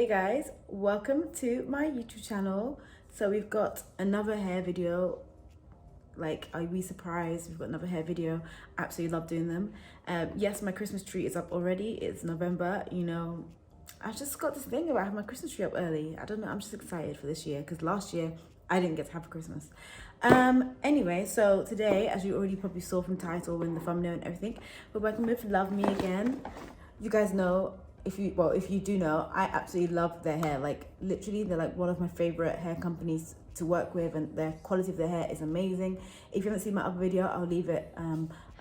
Hey guys, welcome to my YouTube channel. So we've got another hair video. Like, are we surprised? We've got another hair video. Absolutely love doing them. Yes, my Christmas tree is up already. It's November, you know. I've just got this thing about having my Christmas tree up early. I don't know, I'm just excited for this year because last year I didn't get to have a Christmas. Anyway, so today, as you already probably saw from title and the thumbnail and everything, we're working with LUVME again. You guys know, if you do know, I absolutely love their hair. Like, literally, they're like one of my favorite hair companies to work with, and their quality of their hair is amazing. If you haven't seen my other video, I'll leave it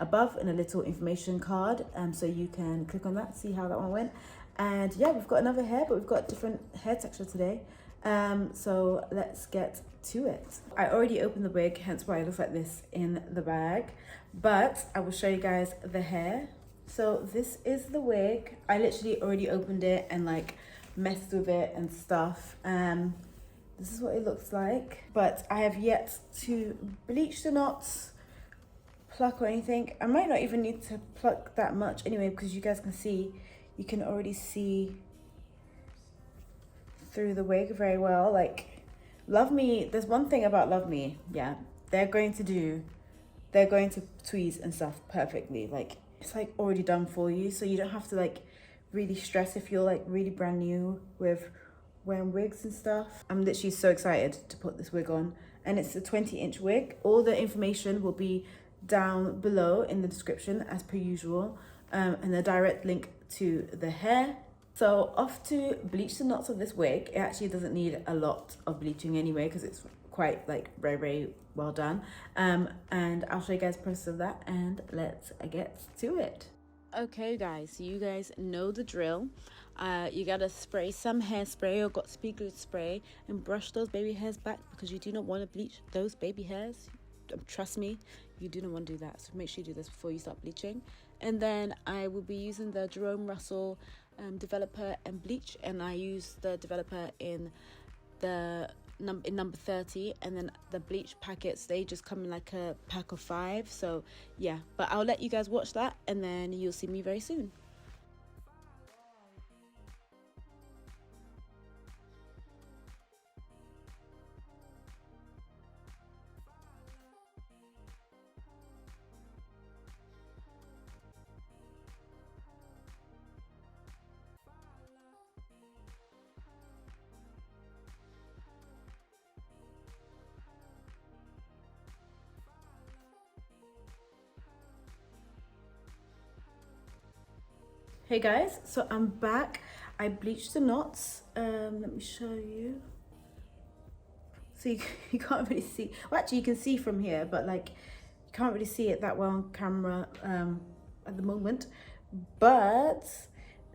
above in a little information card, so you can click on that, see how that one went. And yeah, we've got another hair, but we've got different hair texture today. So let's get to it. I already opened the wig, hence why it looks like this in the bag, but I will show you guys the hair. So this is the wig. I literally already opened it and like messed with it and stuff. This is what it looks like, but I have yet to bleach the knots, pluck or anything. I might not even need to pluck that much anyway, because you guys can see, you can already see through the wig very well. Like, LUVME, there's one thing about LUVME, yeah, they're going to tweeze and stuff perfectly. Like, it's like already done for you, so you don't have to like really stress if you're like really brand new with wearing wigs and stuff. I'm literally so excited to put this wig on, and it's a 20-inch wig. All the information will be down below in the description as per usual, and a direct link to the hair. So off to bleach the knots of this wig. It actually doesn't need a lot of bleaching anyway, because it's quite like very well done. And I'll show you guys the process of that, and let's get to it. Okay guys, so you guys know the drill. You gotta spray some hairspray or got to be good spray and brush those baby hairs back, because you do not want to bleach those baby hairs. Trust me, you do not want to do that, so make sure you do this before you start bleaching. And then I will be using the Jerome Russell developer and bleach, and I use the developer in the number 30, and then the bleach packets, they just come in like a pack of 5. So yeah, but I'll let you guys watch that, and then you'll see me very soon. Hey guys, so I'm back. I bleached the knots. Let me show you. So you can't really see. Well, actually, you can see from here, but like you can't really see it that well on camera at the moment. But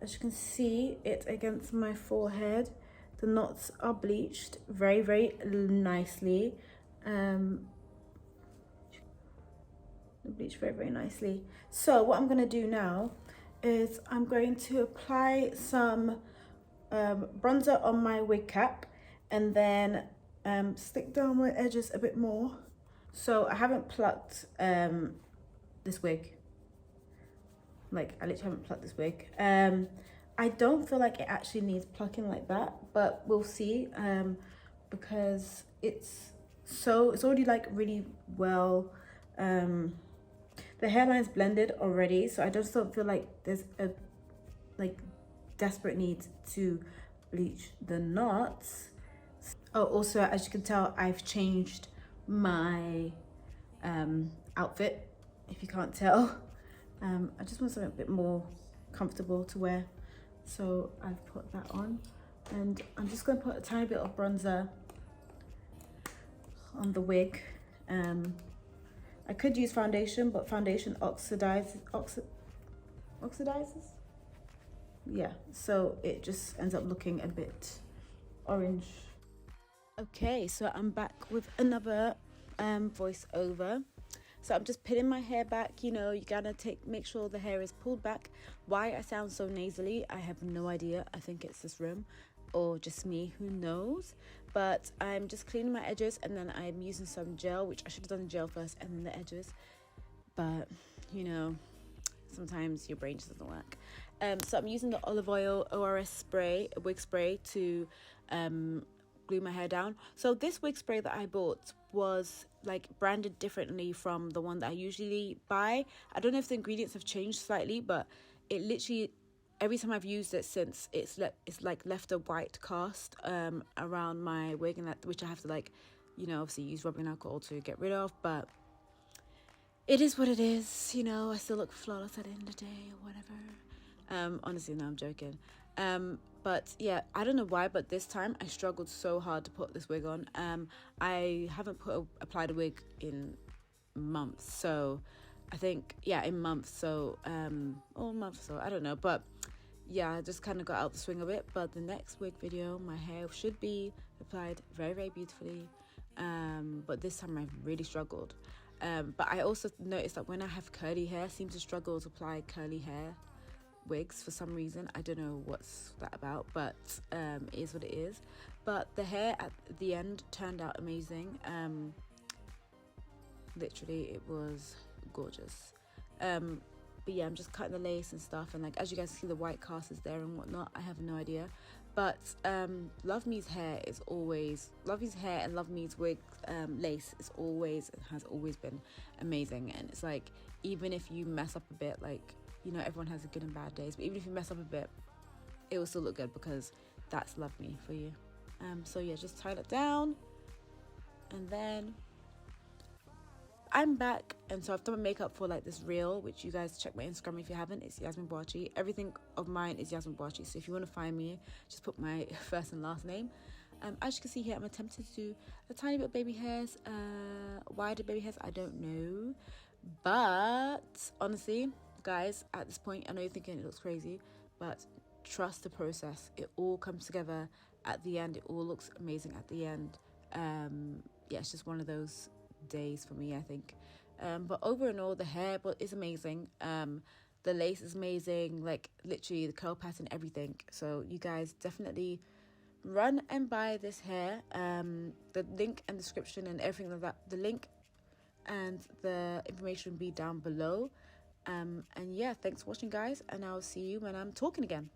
as you can see it against my forehead, the knots are bleached very nicely. Bleached very nicely. So what I'm gonna do now is I'm going to apply some bronzer on my wig cap, and then stick down my edges a bit more. So I haven't plucked this wig. Like, I literally haven't plucked this wig. I don't feel like it actually needs plucking like that, but we'll see, because it's already like really well, the hairline's blended already, so I just don't feel like there's a like desperate need to bleach the knots. Oh, also, as you can tell, I've changed my outfit, if you can't tell. I just want something a bit more comfortable to wear, so I've put that on, and I'm just going to put a tiny bit of bronzer on the wig. I could use foundation, but foundation oxidizes. Yeah, so it just ends up looking a bit orange. Okay, so I'm back with another voiceover. So I'm just pinning my hair back. You know, you gotta make sure the hair is pulled back. Why I sound so nasally, I have no idea. I think it's this room, or just me, who knows. But I'm just cleaning my edges, and then I'm using some gel, which I should have done gel first and then the edges, but you know, sometimes your brain just doesn't work. So I'm using the olive oil ORS spray, wig spray, to glue my hair down. So this wig spray that I bought was like branded differently from the one that I usually buy. I don't know if the ingredients have changed slightly, but it literally, every time I've used it since, it's like left a white cast around my wig, and that, which I have to, like, you know, obviously use rubbing alcohol to get rid of. But it is what it is, you know. I still look flawless at the end of the day or whatever. Honestly, no, I'm joking. But yeah, I don't know why, but this time I struggled so hard to put this wig on. I haven't applied a wig in months, so I think, yeah, in months, so or a month or so, I don't know. But yeah, I just kind of got out the swing of it. But the next wig video, my hair should be applied very, very beautifully. But this time I've really struggled. But I also noticed that when I have curly hair, I seem to struggle to apply curly hair wigs for some reason. I don't know what's that about, but it is what it is. But the hair at the end turned out amazing. Literally, it was gorgeous. But yeah, I'm just cutting the lace and stuff, and like, as you guys see, the white cast is there and whatnot. I have no idea. But LUVME's hair and LUVME's wig lace has always been amazing. And it's like, even if you mess up a bit, like, you know, everyone has good and bad days, but even if you mess up a bit, it will still look good, because that's LUVME for you. So yeah, just tie it down, and then I'm back. And so I've done my makeup for like this reel, which you guys check my Instagram if you haven't. It's YASMIN BUACHIE. Everything of mine is YASMIN BUACHIE. So if you want to find me, just put my first and last name. As you can see here, I'm attempting to do a tiny bit of baby hairs. Why did baby hairs? I don't know. But honestly, guys, at this point, I know you're thinking it looks crazy, but trust the process. It all comes together at the end. It all looks amazing at the end. Yeah, it's just one of those days for me, I think. But over and all, the hair is amazing. The lace is amazing, like literally the curl pattern, everything. So you guys definitely run and buy this hair. The link and description and everything like that, the link and the information will be down below. And yeah, thanks for watching, guys, and I'll see you when I'm talking again.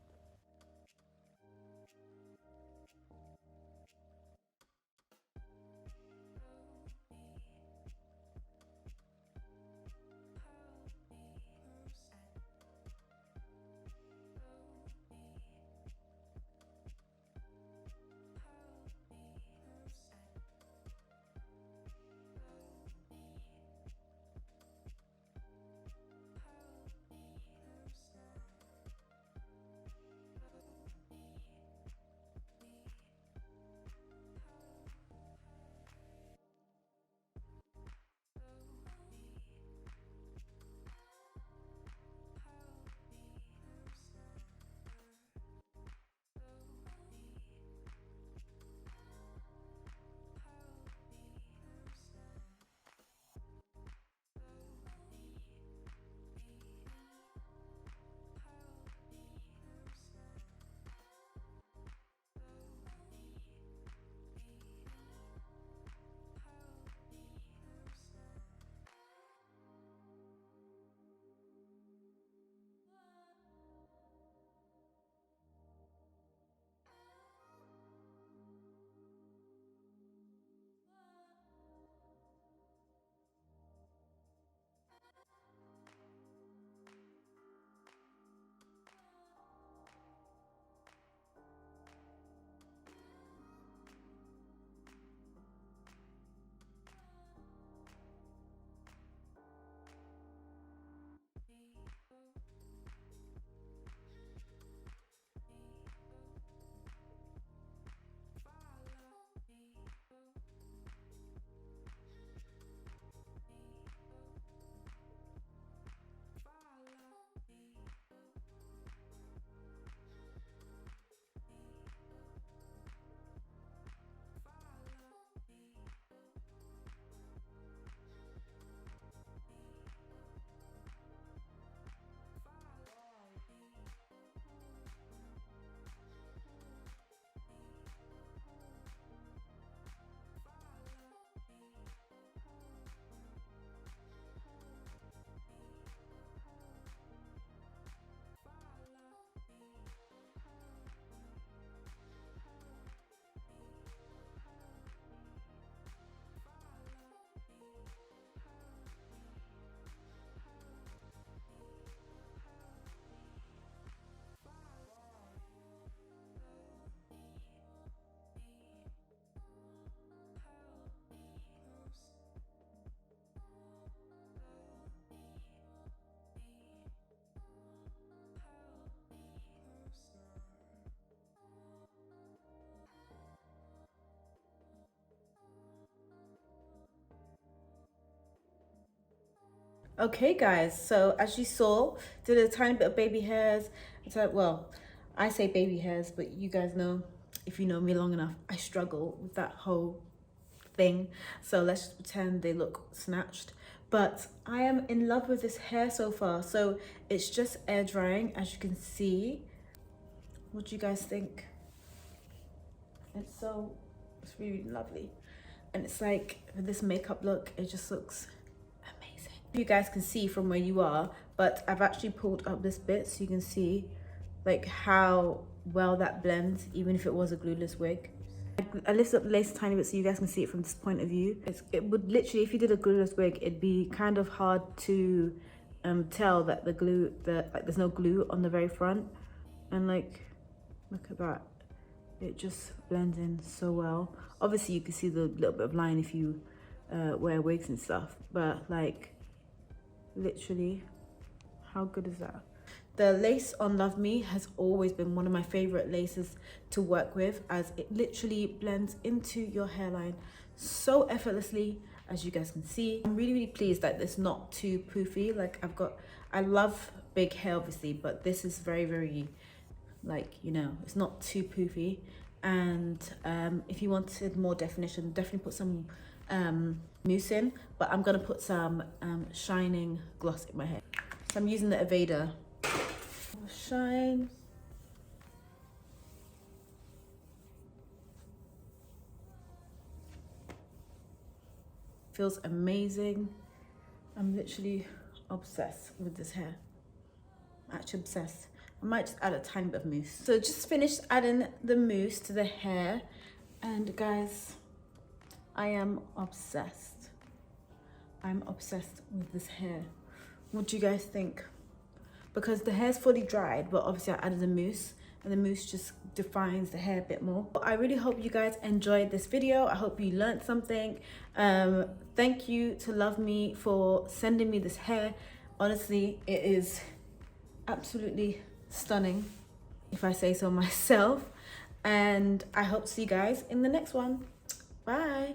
Okay guys, so as you saw, did a tiny bit of baby hairs. It's like, well, I say baby hairs, but you guys know, if you know me long enough, I struggle with that whole thing. So let's just pretend they look snatched. But I am in love with this hair so far. So it's just air drying, as you can see. What do you guys think? It's really lovely. And it's like, with this makeup look, it just looks amazing. You guys can see from where you are, but I've actually pulled up this bit so you can see like how well that blends, even if it was a glueless wig. I lifted up the lace a tiny bit so you guys can see it from this point of view. It would literally, if you did a glueless wig, it'd be kind of hard to tell that like there's no glue on the very front. And like, look at that. It just blends in so well. Obviously you can see the little bit of line if you wear wigs and stuff, but like literally, how good is that? The lace on LUVME has always been one of my favorite laces to work with, as it literally blends into your hairline so effortlessly, as you guys can see. I'm really, really pleased that it's not too poofy. Like I love big hair obviously, but this is very, very, like, you know, it's not too poofy. And if you wanted more definition, definitely put some mousse in, but I'm gonna put some shining gloss in my hair. So I'm using the Aveda Shine. Feels amazing. I'm literally obsessed with this hair. Actually obsessed. I might just add a tiny bit of mousse. So just finished adding the mousse to the hair, and guys, I am obsessed. I'm obsessed with this hair. What do you guys think? Because the hair's fully dried, but obviously I added the mousse, and the mousse just defines the hair a bit more. I really hope you guys enjoyed this video. I hope you learned something. Thank you to LUVME for sending me this hair. Honestly, it is absolutely stunning, if I say so myself. And I hope to see you guys in the next one. Bye.